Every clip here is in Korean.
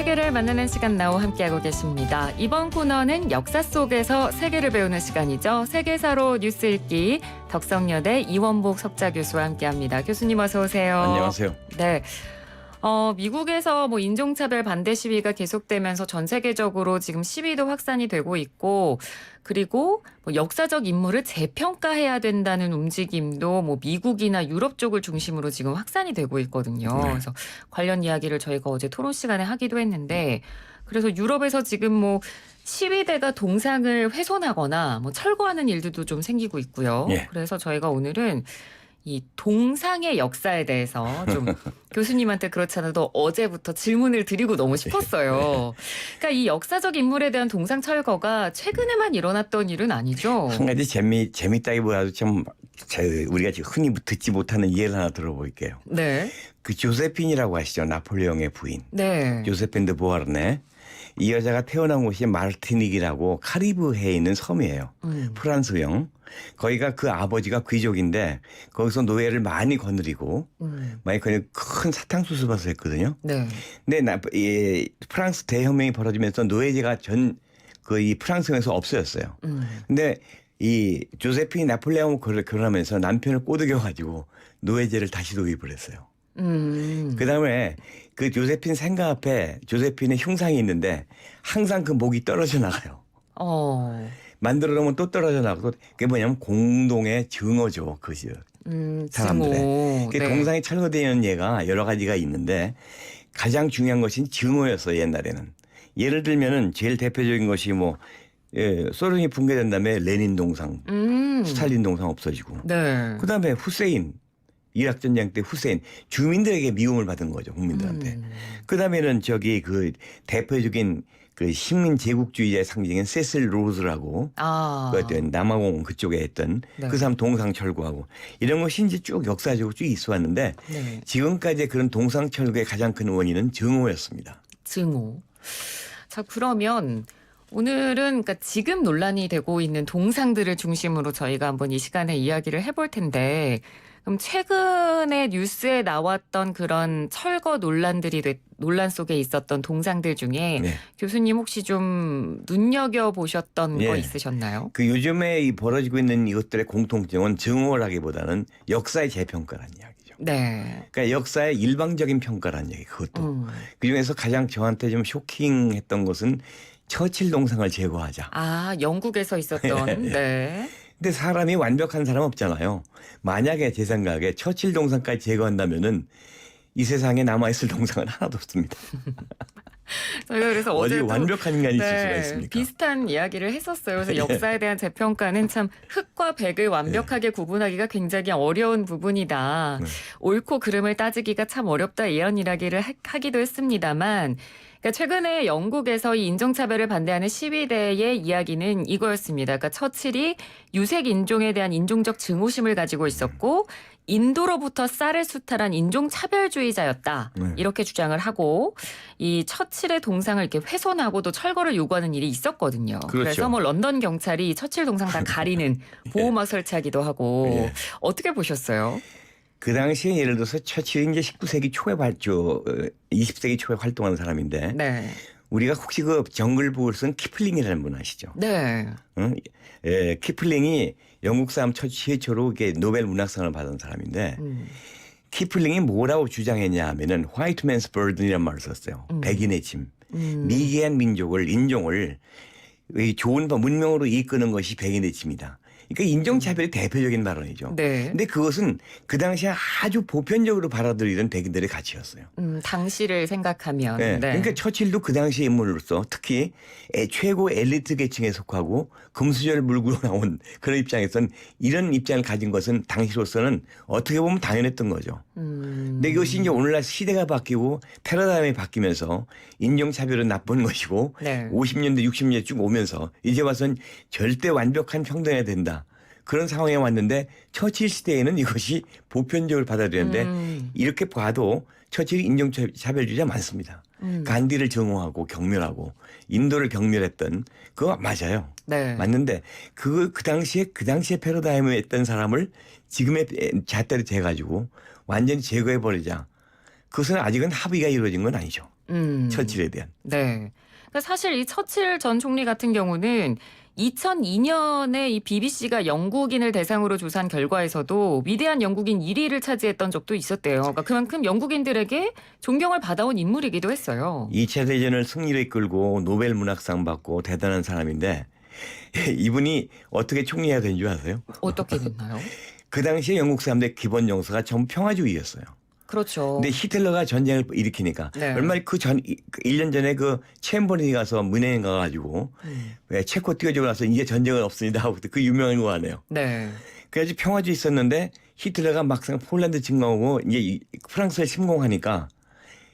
세계를 만나는 시간 나우 함께하고 계십니다. 이번 코너는 역사 속에서 세계를 배우는 시간이죠. 세계사로 뉴스 읽기 덕성여대 이원복 석좌 교수와 함께합니다. 교수님 어서 오세요. 안녕하세요. 네. 미국에서 인종차별 반대 시위가 계속되면서 전 세계적으로 지금 시위도 확산이 되고 있고, 그리고 역사적 인물을 재평가해야 된다는 움직임도 미국이나 유럽 쪽을 중심으로 지금 확산이 되고 있거든요. 네. 그래서 관련 이야기를 저희가 어제 토론 시간에 하기도 했는데, 그래서 유럽에서 지금 시위대가 동상을 훼손하거나 철거하는 일들도 좀 생기고 있고요. 예. 그래서 저희가 오늘은 이 동상의 역사에 대해서 좀 교수님한테 그렇지 않아도 어제부터 질문을 드리고 너무 싶었어요. 그러니까 이 역사적 인물에 대한 동상 철거가 최근에만 일어났던 일은 아니죠. 한 가지 재밌다기보다도 좀 우리가 지금 흔히 듣지 못하는 예를 하나 들어볼게요. 네. 그 조세핀이라고 아시죠? 나폴레옹의 부인. 네. 조세핀 드 보아르네. 이 여자가 태어난 곳이 마르티닉이라고 카리브해에 있는 섬이에요. 프랑스령. 거기가 그 아버지가 귀족인데 거기서 노예를 많이 거느리고 많이 큰 사탕수수밭을 했거든요. 네. 근데 프랑스 대혁명이 벌어지면서 노예제가 이 프랑스에서 없어졌어요. 근데 이 조세핀이 나폴레옹을 결혼하면서 남편을 꼬드겨가지고 노예제를 다시 도입을 했어요. 그다음에 그 조세핀 생가 앞에 조세핀의 흉상이 있는데 항상 그 목이 떨어져 나가요. 만들어 놓으면 또 떨어져 나가고 그게 뭐냐면 공동의 증오죠. 그죠. 사람들의. 증오. 그 네. 동상이 철거되는 예가 여러 가지가 있는데 가장 중요한 것은 증오였어요. 옛날에는. 예를 들면은 제일 대표적인 것이 소련이 붕괴된 다음에 레닌 동상, 스탈린 동상 없어지고. 네. 그다음에 후세인. 이락 전쟁 때 후세인 주민들에게 미움을 받은 거죠. 국민들한테. 그다음에는 그 대표적인 그 식민 제국주의자의 상징인 세실 로즈라고 남아공 그쪽에 했던 네. 그 사람 동상 철거하고 이런 것이 이제 쭉 역사적으로 쭉 있어왔는데 네. 지금까지 그런 동상 철거의 가장 큰 원인은 증오였습니다. 증오. 자, 그러면 오늘은 그러니까 지금 논란이 되고 있는 동상들을 중심으로 저희가 한번 이 시간에 이야기를 해볼 텐데, 그럼 최근에 뉴스에 나왔던 그런 철거 논란 속에 있었던 동상들 중에 네. 교수님 혹시 좀 눈여겨보셨던 거 예. 있으셨나요? 그 요즘에 이 벌어지고 있는 이것들의 공통점은 증오라기보다는 역사의 재평가라는 이야기죠. 네. 그러니까 역사의 일방적인 평가라는 얘기 그것도. 그중에서 가장 저한테 좀 쇼킹했던 것은 처칠 동상을 제거하자. 영국에서 있었던. 네. 근데 사람이 완벽한 사람 없잖아요. 만약에 제 생각에 처칠 동상까지 제거한다면은 이 세상에 남아있을 동상은 하나도 없습니다. 저희가 그래서 어디 어제도 완벽한 인간이 있을 수가 있습니까? 비슷한 이야기를 했었어요. 그래서 역사에 대한 재평가는 참 흑과 백을 완벽하게 구분하기가 굉장히 어려운 부분이다. 옳고 그름을 따지기가 참 어렵다 이런 이야기를 하기도 했습니다만, 그러니까 최근에 영국에서 이 인종차별을 반대하는 시위대의 이야기는 이거였습니다. 그러니까 처칠이 유색 인종에 대한 인종적 증오심을 가지고 있었고 인도로부터 쌀을 수탈한 인종차별주의자였다. 이렇게 주장을 하고 이 처칠의 동상을 이렇게 훼손하고 또 철거를 요구하는 일이 있었거든요. 그렇죠. 그래서 런던 경찰이 처칠 동상 다 가리는 보호막 설치하기도 하고. 예. 어떻게 보셨어요? 그 당시에 예를 들어서 처칠이 이제 19세기 초에 20세기 초에 활동하는 사람인데 네. 우리가 혹시 그 정글북을 쓴 키플링이라는 분 아시죠? 네. 키플링이 영국 사람 최초로 노벨 문학상을 받은 사람인데 키플링이 뭐라고 주장했냐 하면은 화이트 맨스 버든이라는 말을 썼어요. 백인의 짐. 미개한 인종을 좋은 문명으로 이끄는 것이 백인의 짐이다. 그러니까 인종차별이 대표적인 발언이죠. 네. 근데 그것은 그 당시에 아주 보편적으로 받아들이던 백인들의 가치였어요. 당시를 생각하면. 네. 네. 그러니까 처칠도 그 당시 인물로서 특히 최고 엘리트 계층에 속하고 금수저를 물고 나온 그런 입장에서는 이런 입장을 가진 것은 당시로서는 어떻게 보면 당연했던 거죠. 근데 이것이 이제 오늘날 시대가 바뀌고 패러다임이 바뀌면서 인종차별은 나쁜 것이고 네. 50년대 60년대 쭉 오면서 이제 와서는 절대 완벽한 평등해야 된다. 그런 상황에 왔는데 처칠 시대에는 이것이 보편적으로 받아들였는데 이렇게 봐도 처칠이 인종차별주의자 많습니다. 간디를 증오하고 경멸하고 인도를 경멸했던 그거 맞아요. 네. 맞는데 그 당시에 패러다임에 했던 사람을 지금의 잣대로 재가지고 완전히 제거해 버리자. 그것은 아직은 합의가 이루어진 건 아니죠. 처칠에 대한. 네. 그러니까 사실 이 처칠 전 총리 같은 경우는 2002년에 이 BBC가 영국인을 대상으로 조사한 결과에서도 위대한 영국인 1위를 차지했던 적도 있었대요. 그러니까 그만큼 영국인들에게 존경을 받아온 인물이기도 했어요. 2차 대전을 승리로 이끌고 노벨 문학상 받고 대단한 사람인데 이분이 어떻게 총리해야 되는 줄 아세요? 어떻게 됐나요? 그 당시에 영국 사람들의 기본 정서가 전부 평화주의였어요. 그렇죠. 근데 히틀러가 전쟁을 일으키니까 네. 얼마 그 1년 전에 그 챔버린이 가서 문해인 가가지고 왜 체코 뛰어주고 나서 이제 전쟁은 없습니다 하고 그 유명한 거 하네요. 네. 그래서 평화주의 있었는데 히틀러가 막상 폴란드 침공하고 이제 프랑스를 침공하니까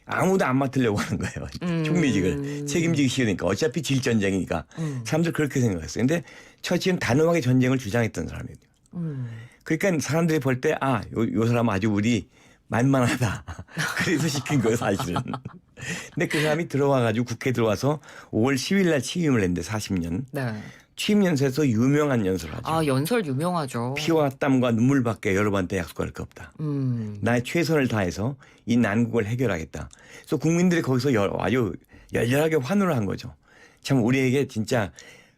아무도 안 맡으려고 하는 거예요. 총리직을 책임지기 싫으니까 어차피 질 전쟁이니까 사람들 그렇게 생각했어요. 근데 처칠은 단호하게 전쟁을 주장했던 사람이에요. 그러니까 사람들이 볼 때 요 사람 아주 우리 만만하다. 그래서 시킨 거예요, 사실은. 근데 그 사람이 들어와가지고 국회에 들어와서 5월 10일 날 취임을 했는데 40년. 네. 취임 연설에서 유명한 연설을 하죠. 아, 연설 유명하죠. 피와 땀과 눈물밖에 여러분한테 약속할 게 없다. 나의 최선을 다해서 이 난국을 해결하겠다. 그래서 국민들이 거기서 아주 열렬하게 환호를 한 거죠. 참 우리에게 진짜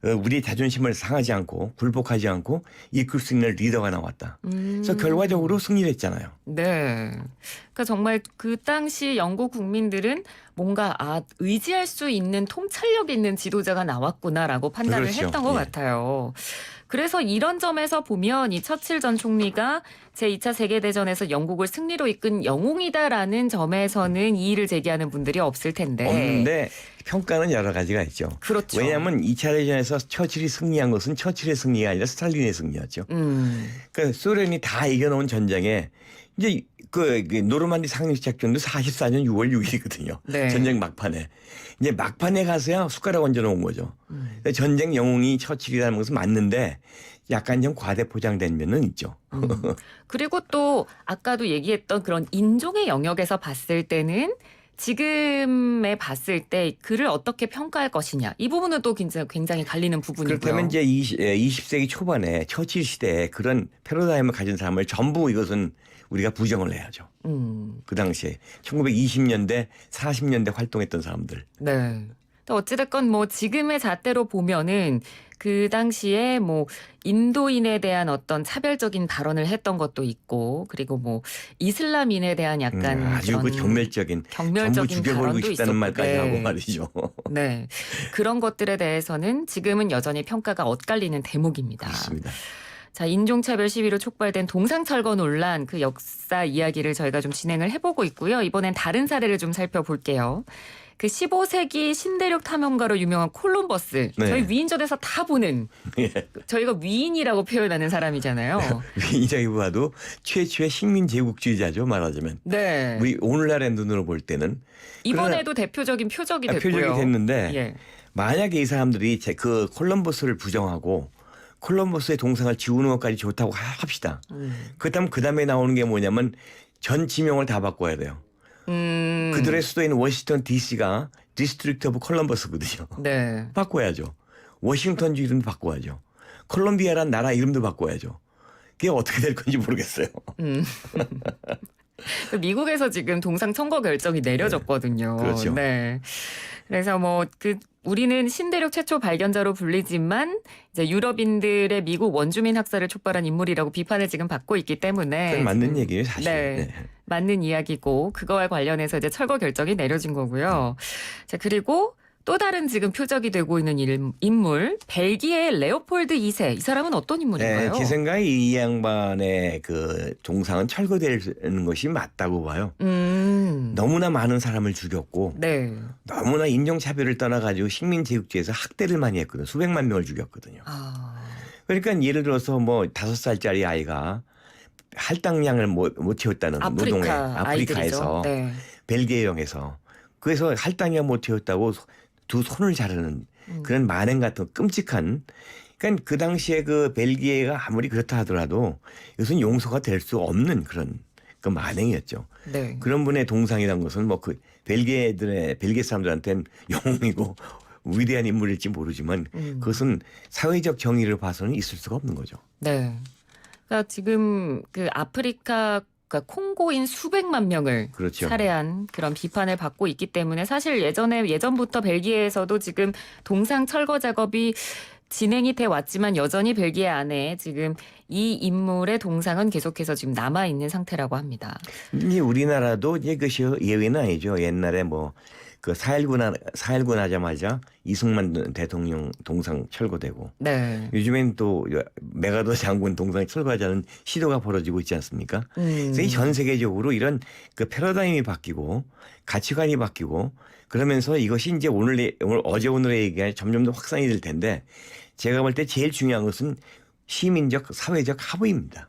우리 자존심을 상하지 않고 굴복하지 않고 이끌 수 있는 리더가 나왔다. 그래서 결과적으로 승리를 했잖아요. 네. 그러니까 정말 그 당시 영국 국민들은 뭔가 의지할 수 있는 통찰력 있는 지도자가 나왔구나라고 판단을 그렇죠. 했던 것 예. 같아요. 그래서 이런 점에서 보면 이 처칠 전 총리가 제2차 세계대전에서 영국을 승리로 이끈 영웅이다라는 점에서는 이의를 제기하는 분들이 없을 텐데. 없는데 평가는 여러 가지가 있죠. 그렇죠. 왜냐하면 2차 대전에서 처칠이 승리한 것은 처칠의 승리가 아니라 스탈린의 승리였죠. 그러니까 소련이 다 이겨놓은 전쟁에 이제 그 노르만디 상륙 작전도 44년 6월 6일이거든요. 네. 전쟁 막판에. 이제 막판에 가서야 숟가락 얹어 놓은 거죠. 그러니까 전쟁 영웅이 처칠이라는 것은 맞는데 약간 좀 과대 포장된 면은 있죠. 그리고 또 아까도 얘기했던 그런 인종의 영역에서 봤을 때는 지금에 봤을 때 그를 어떻게 평가할 것이냐. 이 부분은 또 굉장히 갈리는 부분이고요. 그렇다면 이제 20세기 초반에 처칠 시대에 그런 패러다임을 가진 사람을 전부 이것은 우리가 부정을 해야죠. 그 당시에 1920년대, 40년대 활동했던 사람들. 네. 어찌됐건 뭐 지금의 잣대로 보면은 그 당시에 뭐 인도인에 대한 어떤 차별적인 발언을 했던 것도 있고 그리고 뭐 이슬람인에 대한 약간 아주 그 경멸적인 전부 죽여버리고 발언도 싶다는 있었고, 말까지 네. 하고 말이죠. 네. 그런 것들에 대해서는 지금은 여전히 평가가 엇갈리는 대목입니다. 그렇습니다. 자, 인종차별 시위로 촉발된 동상철거 논란 그 역사 이야기를 저희가 좀 진행을 해보고 있고요. 이번엔 다른 사례를 좀 살펴볼게요. 그 15세기 신대륙 탐험가로 유명한 콜럼버스. 네. 저희 위인전에서 다 보는 저희가 위인이라고 표현하는 사람이잖아요. 위인이라기보다도 최초의 식민 제국주의자죠, 말하자면. 네. 우리 오늘날의 눈으로 볼 때는. 이번에도 대표적인 표적이 됐고요. 표적이 됐는데 예. 만약에 이 사람들이 그 콜럼버스를 부정하고 콜럼버스의 동상을 지우는 것까지 좋다고 합시다. 그렇다면 그 다음에 나오는 게 뭐냐면 전 지명을 다 바꿔야 돼요. 그들의 수도인 워싱턴 DC가 디스트릭트 오브 콜럼버스거든요. 네. 바꿔야죠. 워싱턴주 이름도 바꿔야죠. 콜롬비아란 나라 이름도 바꿔야죠. 그게 어떻게 될 건지 모르겠어요. 미국에서 지금 동상 청거 결정이 내려졌거든요. 네. 그렇죠. 네. 그래서 뭐 우리는 신대륙 최초 발견자로 불리지만 이제 유럽인들의 미국 원주민 학살을 촉발한 인물이라고 비판을 지금 받고 있기 때문에 그건 맞는 얘기예요, 사실. 네. 네. 맞는 이야기고 그거와 관련해서 이제 철거 결정이 내려진 거고요. 자, 그리고 또 다른 지금 표적이 되고 있는 인물 벨기에의 레오폴드 2세. 이 사람은 어떤 인물인가요? 제 생각에 이 양반의 그 동상은 철거되는 것이 맞다고 봐요. 너무나 많은 사람을 죽였고 네. 너무나 인종차별을 떠나가지고 식민제국주의에서 학대를 많이 했거든요. 수백만 명을 죽였거든요. 그러니까 예를 들어서 뭐 5살짜리 아이가 할당량을 못 채웠다는 노동에 아프리카에서 네. 벨기에령에서 그래서 할당량 못 채웠다고 두 손을 자르는 그런 만행 같은 끔찍한 그러니까 그 당시에 그 벨기에가 아무리 그렇다 하더라도 이것은 용서가 될 수 없는 그런 그 만행이었죠. 네. 그런 분의 동상이라는 것은 뭐 그 벨기에 사람들한테는 영웅이고 위대한 인물일지 모르지만 그것은 사회적 정의를 봐서는 있을 수가 없는 거죠. 네. 그러니까 지금 그 아프리카 그러니까 콩고인 수백만 명을 그렇죠. 살해한 그런 비판을 받고 있기 때문에 사실 예전부터 벨기에에서도 지금 동상 철거 작업이 진행이 돼 왔지만 여전히 벨기에 안에 지금 이 인물의 동상은 계속해서 지금 남아 있는 상태라고 합니다. 이제 우리나라도 이제 그것이 예외는 아니죠. 옛날에 뭐 그 4.19 나자마자 이승만 대통령 동상 철거되고 네. 요즘엔 또 메가더 장군 동상 철거하자는 시도가 벌어지고 있지 않습니까? 그래서 이 전 세계적으로 이런 그 패러다임이 바뀌고 가치관이 바뀌고 그러면서 이것이 이제 어제 오늘의 얘기가 점점 더 확산이 될 텐데 제가 볼 때 제일 중요한 것은 시민적 사회적 합의입니다.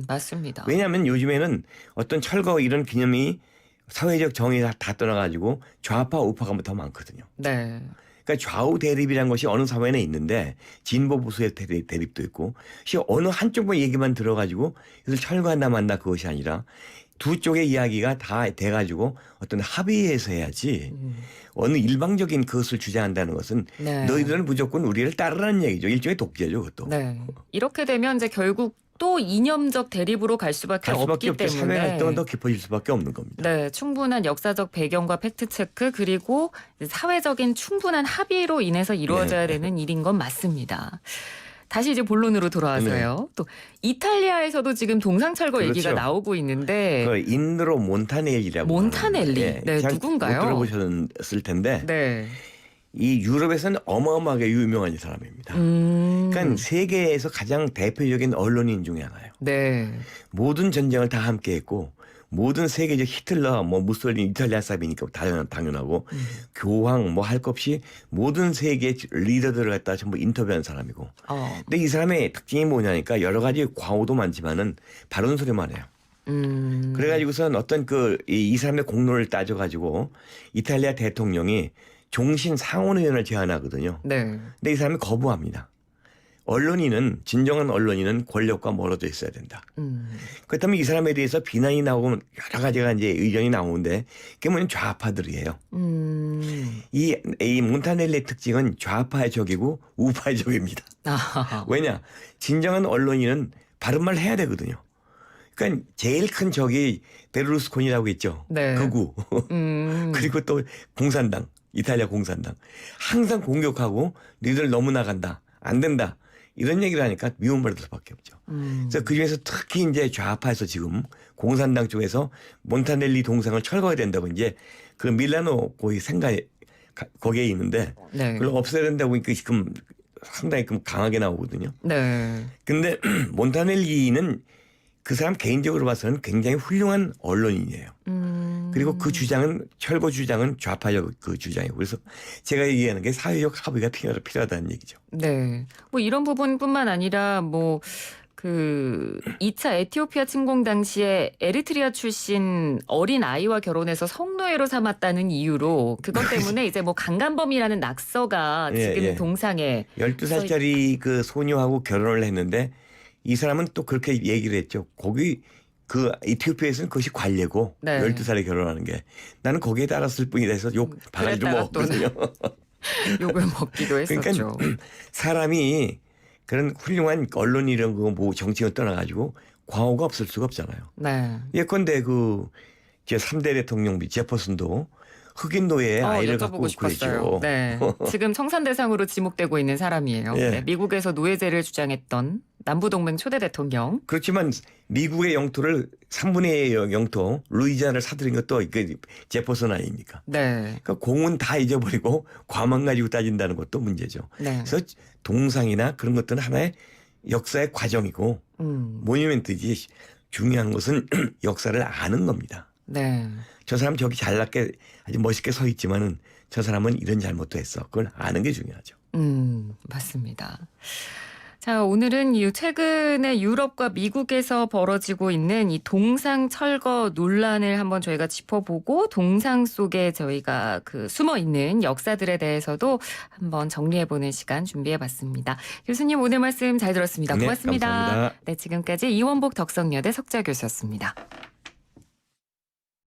맞습니다. 왜냐하면 요즘에는 어떤 철거 이런 기념이 사회적 정의 다 떠나가지고 좌파 우파가 더 많거든요. 네. 그러니까 좌우 대립이라는 것이 어느 사회는 있는데 진보 보수의 대립도 있고 어느 한쪽만 얘기만 들어가지고 이걸 철거한다 만다 그것이 아니라 두 쪽의 이야기가 다 돼가지고 어떤 합의해서 해야지 어느 일방적인 그것을 주장한다는 것은 네. 너희들은 무조건 우리를 따르라는 얘기죠. 일종의 독재죠, 그것도. 네. 이렇게 되면 이제 결국 또 이념적 대립으로 갈 수밖에 없기 없죠. 사회 때문에 활동은 더 깊어질 수밖에 없는 겁니다. 네, 충분한 역사적 배경과 팩트 체크 그리고 사회적인 충분한 합의로 인해서 이루어져야 되는 일인 건 맞습니다. 다시 이제 본론으로 돌아와서요. 또 이탈리아에서도 지금 동상 철거 얘기가 그렇죠. 나오고 있는데 그 인드로 몬타넬리라고 몬타넬리. 하는데, 네, 잘 누군가요? 못 들어보셨을 텐데 네. 이 유럽에서는 어마어마하게 유명한 사람입니다. 그러니까 세계에서 가장 대표적인 언론인 중에 하나예요. 네. 모든 전쟁을 다 함께했고 모든 세계적 히틀러, 뭐 무솔리니 이탈리아 사람이니까 당연하고 교황 뭐 할 것 없이 모든 세계 리더들을 갖다 전부 인터뷰한 사람이고. 근데 이 사람의 특징이 뭐냐니까 여러 가지 과오도 많지만은 바른 소리만 해요. 그래가지고선 어떤 이 사람의 공로를 따져가지고 이탈리아 대통령이 종신 상원의원을 제안하거든요. 네. 근데 이 사람이 거부합니다. 진정한 언론인은 권력과 멀어져 있어야 된다. 그렇다면 이 사람에 대해서 비난이 나오고 여러 가지가 이제 의견이 나오는데 그게 뭐냐면 좌파들이에요. 이 몬타넬리의 특징은 좌파의 적이고 우파의 적입니다. 왜냐? 진정한 언론인은 바른 말 해야 되거든요. 그러니까 제일 큰 적이 베르루스코니라고 있죠. 네. 극우. 그리고 또 공산당. 이탈리아 공산당. 항상 공격하고 너희들 너무 나간다. 안 된다. 이런 얘기를 하니까 미움받을 수밖에 없죠. 그래서 그중에서 특히 이제 좌파에서 지금 공산당 쪽에서 몬타넬리 동상을 철거해야 된다고 이제 그 밀라노 거기에 있는데 네. 그걸 없애야 된다고 지금 상당히 강하게 나오거든요. 네. 근데 몬타넬리는 그 사람 개인적으로 봐서는 굉장히 훌륭한 언론인이에요. 그리고 그 주장은 철거 주장은 좌파적 그 주장이고 그래서 제가 얘기하는 게 사회적 합의가 필요하다는 얘기죠. 네. 뭐 이런 부분뿐만 아니라 뭐 그 2차 에티오피아 침공 당시에 에리트리아 출신 어린 아이와 결혼해서 성노예로 삼았다는 이유로 그것 때문에 이제 뭐 강간범이라는 낙서가 지금 동상에 12살짜리 그 소녀하고 결혼을 했는데 이 사람은 또 그렇게 얘기를 했죠. 거기 그 에티오피아에서는 그것이 관례고 12살에 결혼하는 게 나는 거기에 따랐을 뿐이라 해서 욕 바가지로 먹었거든요. 욕을 먹기도 했었죠. 그러니까 사람이 그런 훌륭한 언론이란 거 뭐 정치가 떠나가지고 과오가 없을 수가 없잖아요. 네. 예컨대 제 3대 대통령 제퍼슨도 흑인 노예의 아이를 갖고 그랬죠. 네. 지금 청산 대상으로 지목되고 있는 사람이에요. 예. 네. 미국에서 노예제를 주장했던 남부동맹 초대 대통령. 그렇지만 미국의 영토를 3분의 1의 영토 루이지아나를 사들인 것도 제퍼슨 아닙니까? 네. 그러니까 공은 다 잊어버리고 과만 가지고 따진다는 것도 문제죠. 네. 그래서 동상이나 그런 것들은 하나의 역사의 과정이고 모뉴멘트지 중요한 것은 역사를 아는 겁니다. 네. 저 사람 저기 잘났게 아주 멋있게 서 있지만은 저 사람은 이런 잘못도 했어. 그걸 아는 게 중요하죠. 맞습니다. 자, 오늘은 최근에 유럽과 미국에서 벌어지고 있는 이 동상 철거 논란을 한번 저희가 짚어보고 동상 속에 저희가 숨어 있는 역사들에 대해서도 한번 정리해보는 시간 준비해봤습니다. 교수님 오늘 말씀 잘 들었습니다. 고맙습니다. 네, 감사합니다. 네, 지금까지 이원복 덕성여대 석좌 교수였습니다.